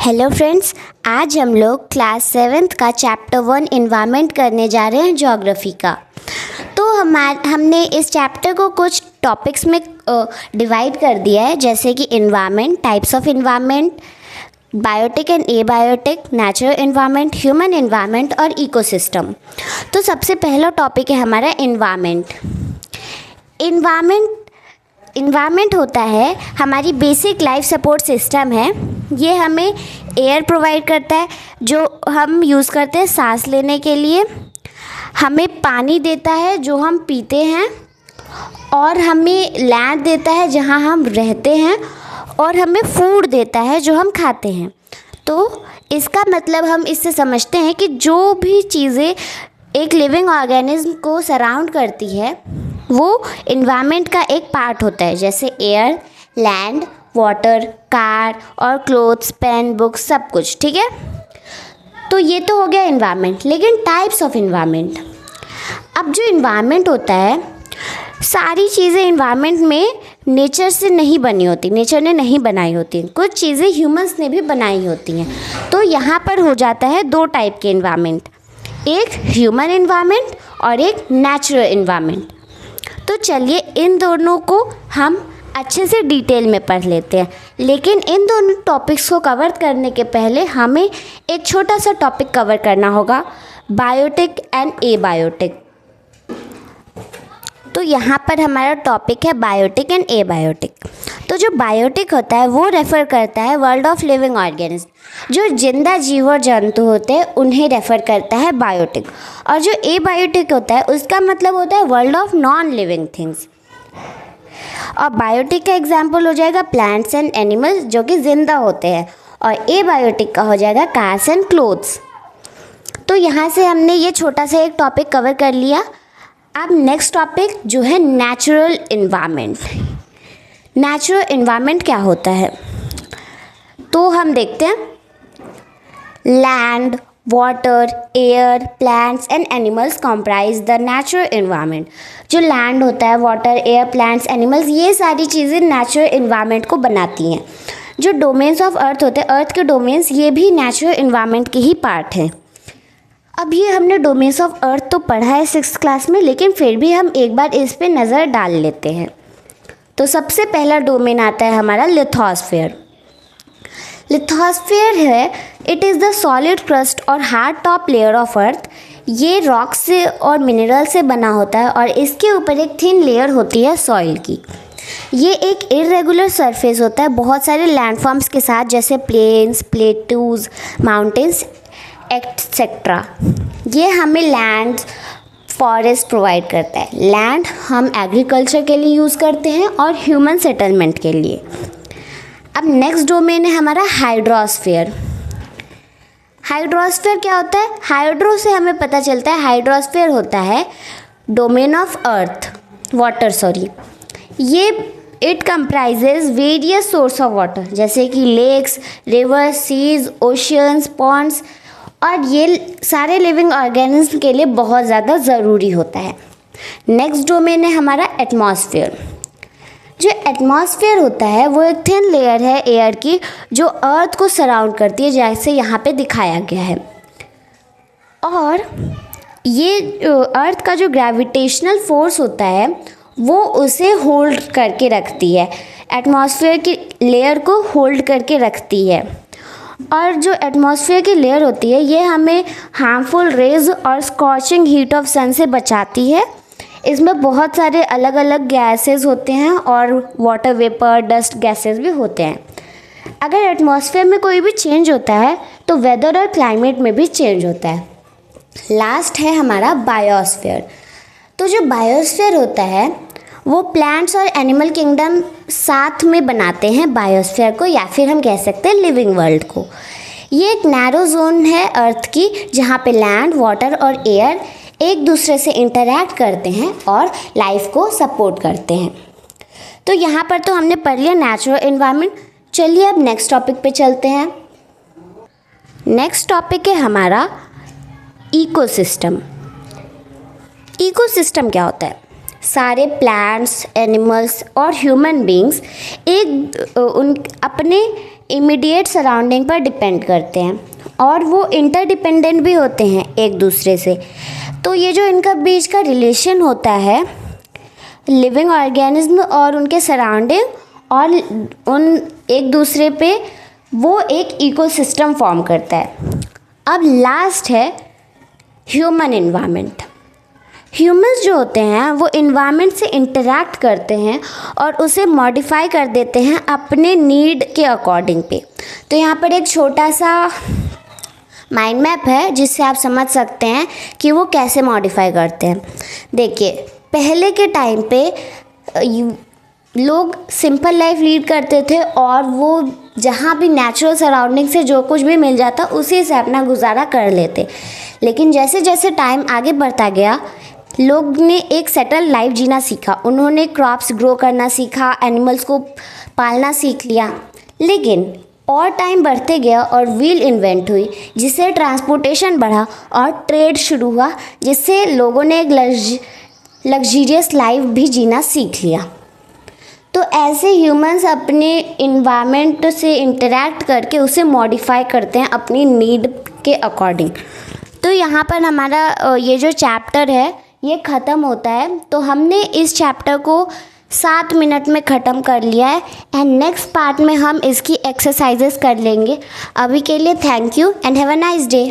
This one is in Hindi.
हेलो फ्रेंड्स, आज हम लोग क्लास 7th का चैप्टर 1 इन्वायरमेंट करने जा रहे हैं ज्योग्राफी का। तो हमने इस चैप्टर को कुछ टॉपिक्स में डिवाइड कर दिया है, जैसे कि environment, types of environment, biotic and abiotic, natural environment, human environment और इकोसिस्टम। तो सबसे पहला टॉपिक है हमारा इन्वायरमेंट। इन्वायरमेंट होता है हमारी बेसिक लाइफ सपोर्ट सिस्टम है। ये हमें एयर प्रोवाइड करता है जो हम यूज़ करते हैं सांस लेने के लिए, हमें पानी देता है जो हम पीते हैं, और हमें लैंड देता है जहाँ हम रहते हैं, और हमें फूड देता है जो हम खाते हैं। तो इसका मतलब हम इससे समझते हैं कि जो भी चीज़ें एक लिविंग ऑर्गेनिज्म को सराउंड करती है वो इन्वायरमेंट का एक पार्ट होता है, जैसे एयर, लैंड, वाटर, कार और क्लोथ्स, पेन, बुक्स, सब कुछ। ठीक है, तो ये तो हो गया इन्वायरमेंट। लेकिन टाइप्स ऑफ इन्वायरमेंट, अब जो इन्वायरमेंट होता है, सारी चीज़ें इन्वायरमेंट में नेचर से नहीं बनी होती, नेचर ने नहीं बनाई होती, कुछ चीज़ें ह्यूमंस ने भी बनाई होती हैं। तो यहाँ पर हो जाता है दो टाइप के इन्वायरमेंट, एक ह्यूमन इन्वायरमेंट और एक नेचुरल इन्वायरमेंट। तो चलिए इन दोनों को हम अच्छे से डिटेल में पढ़ लेते हैं। लेकिन इन दोनों टॉपिक्स को कवर करने के पहले हमें एक छोटा सा टॉपिक कवर करना होगा, बायोटिक एंड एबायोटिक। तो यहाँ पर हमारा टॉपिक है बायोटिक एंड एबायोटिक। तो जो बायोटिक होता है वो रेफ़र करता है वर्ल्ड ऑफ लिविंग ऑर्गेनिज्म, जो जिंदा जीव और जंतु होते हैं उन्हें रेफ़र करता है बायोटिक। और जो एबायोटिक होता है उसका मतलब होता है world of non living things. और बायोटिक का एग्जाम्पल हो जाएगा प्लांट्स एंड एनिमल्स जो कि ज़िंदा होते हैं, और एबायोटिक का हो जाएगा कार्स एंड क्लोथ्स। तो यहाँ से हमने ये छोटा सा एक टॉपिक कवर कर लिया। अब नेक्स्ट टॉपिक जो है नेचुरल इन्वायरमेंट। नेचुरल इन्वायरमेंट क्या होता है, तो हम देखते हैं land, water, air, plants and animals comprise the natural environment. जो लैंड होता है, वाटर, एयर, प्लांट्स, एनिमल्स, ये सारी चीज़ें नेचुरल इन्वायरमेंट को बनाती हैं। जो डोमेन्स ऑफ अर्थ होते हैं, अर्थ के डोमेन्स, ये भी नेचुरल इन्वायरमेंट के ही पार्ट हैं। अब ये हमने डोमेन्स ऑफ अर्थ तो पढ़ा है 6th क्लास में, लेकिन फिर भी हम एक बार इस पे नज़र डाल लेते हैं। तो सबसे पहला डोमेन आता है हमारा लिथोस्फीयर। लिथोस्फीयर है, it is the solid crust और hard top layer of earth. ये रॉक से और मिनरल से बना होता है, और इसके ऊपर एक थिन लेयर होती है सॉइल की। ये एक इरेगुलर सरफेस होता है बहुत सारे लैंडफॉर्म्स के साथ, जैसे प्लेन्स, प्लेटूज, माउंटेन्स एक्सेट्रा। ये हमें लैंड, फॉरेस्ट प्रोवाइड करता है। लैंड हम एग्रीकल्चर के लिए यूज़ करते हैं और ह्यूमन सेटलमेंट के लिए। अब नेक्स्ट डोमेन है हमारा हाइड्रोस्फीयर। हाइड्रोस्फीयर क्या होता है, हाइड्रो से हमें पता चलता है, हाइड्रोस्फीयर होता है डोमेन ऑफ अर्थ, वाटर ये it comprises various source of water, जैसे कि lakes, rivers, seas, oceans, ponds, और ये सारे लिविंग ऑर्गेनिज्म के लिए बहुत ज़्यादा ज़रूरी होता है। नेक्स्ट डोमेन है हमारा एटमॉस्फेयर। जो एटमॉस्फेयर होता है वो एक थिन लेयर है एयर की, जो अर्थ को सराउंड करती है, जैसे यहाँ पे दिखाया गया है। और ये अर्थ का जो ग्रेविटेशनल फोर्स होता है वो उसे होल्ड करके रखती है, एटमॉस्फेयर की लेयर को होल्ड करके रखती है। और जो एटमॉस्फेयर की लेयर होती है ये हमें हार्मफुल रेज और स्कॉचिंग हीट ऑफ सन से बचाती है। इसमें बहुत सारे अलग अलग गैसेस होते हैं और वाटर वेपर, डस्ट गैसेस भी होते हैं। अगर एटमॉस्फेयर में कोई भी चेंज होता है तो वेदर और क्लाइमेट में भी चेंज होता है। लास्ट है हमारा बायोस्फीयर। तो जो बायोस्फीयर होता है वो प्लांट्स और एनिमल किंगडम साथ में बनाते हैं बायोस्फीयर को, या फिर हम कह सकते हैं लिविंग वर्ल्ड को। ये एक नैरो जोन है अर्थ की, जहाँ पे लैंड, वाटर और एयर एक दूसरे से इंटरैक्ट करते हैं और लाइफ को सपोर्ट करते हैं। तो यहाँ पर तो हमने पढ़ लिया नेचुरल इन्वायरमेंट। चलिए अब नेक्स्ट टॉपिक पे चलते हैं। नेक्स्ट टॉपिक है हमारा इकोसिस्टम। इकोसिस्टम क्या होता है, सारे प्लांट्स, एनिमल्स और ह्यूमन बींग्स एक अपने इमीडिएट सराउंडिंग पर डिपेंड करते हैं और वो इंटरडिपेंडेंट भी होते हैं एक दूसरे से। तो ये जो इनका बीच का रिलेशन होता है लिविंग ऑर्गेनिज्म और उनके सराउंडिंग और उन एक दूसरे पे, वो एक इकोसिस्टम फॉर्म करता है। अब लास्ट है ह्यूमन इन्वायरमेंट। ह्यूमंस जो होते हैं वो इन्वायरमेंट से इंटरैक्ट करते हैं और उसे मॉडिफाई कर देते हैं अपने नीड के अकॉर्डिंग पे। तो यहाँ पर एक छोटा सा माइंड मैप है जिससे आप समझ सकते हैं कि वो कैसे मॉडिफाई करते हैं। देखिए, पहले के टाइम पे लोग सिंपल लाइफ लीड करते थे और वो जहाँ भी नेचुरल सराउंडिंग से जो कुछ भी मिल जाता उसी से अपना गुजारा कर लेते। लेकिन जैसे जैसे टाइम आगे बढ़ता गया, लोग ने एक सेटल लाइफ जीना सीखा। उन्होंने क्रॉप्स ग्रो करना सीखा, एनिमल्स को पालना सीख लिया। लेकिन और टाइम बढ़ते गया और व्हील इन्वेंट हुई, जिससे ट्रांसपोर्टेशन बढ़ा और ट्रेड शुरू हुआ, जिससे लोगों ने एक लग्जरियस लाइफ भी जीना सीख लिया। तो ऐसे ह्यूमंस अपने इन्वायरमेंट से इंटरैक्ट करके उसे मॉडिफाई करते हैं अपनी नीड के अकॉर्डिंग। तो यहाँ पर हमारा ये जो चैप्टर है ये ख़त्म होता है। तो हमने इस चैप्टर को 7 मिनट में ख़त्म कर लिया है एंड नेक्स्ट पार्ट में हम इसकी एक्सरसाइजेस कर लेंगे। अभी के लिए thank you and have a nice day.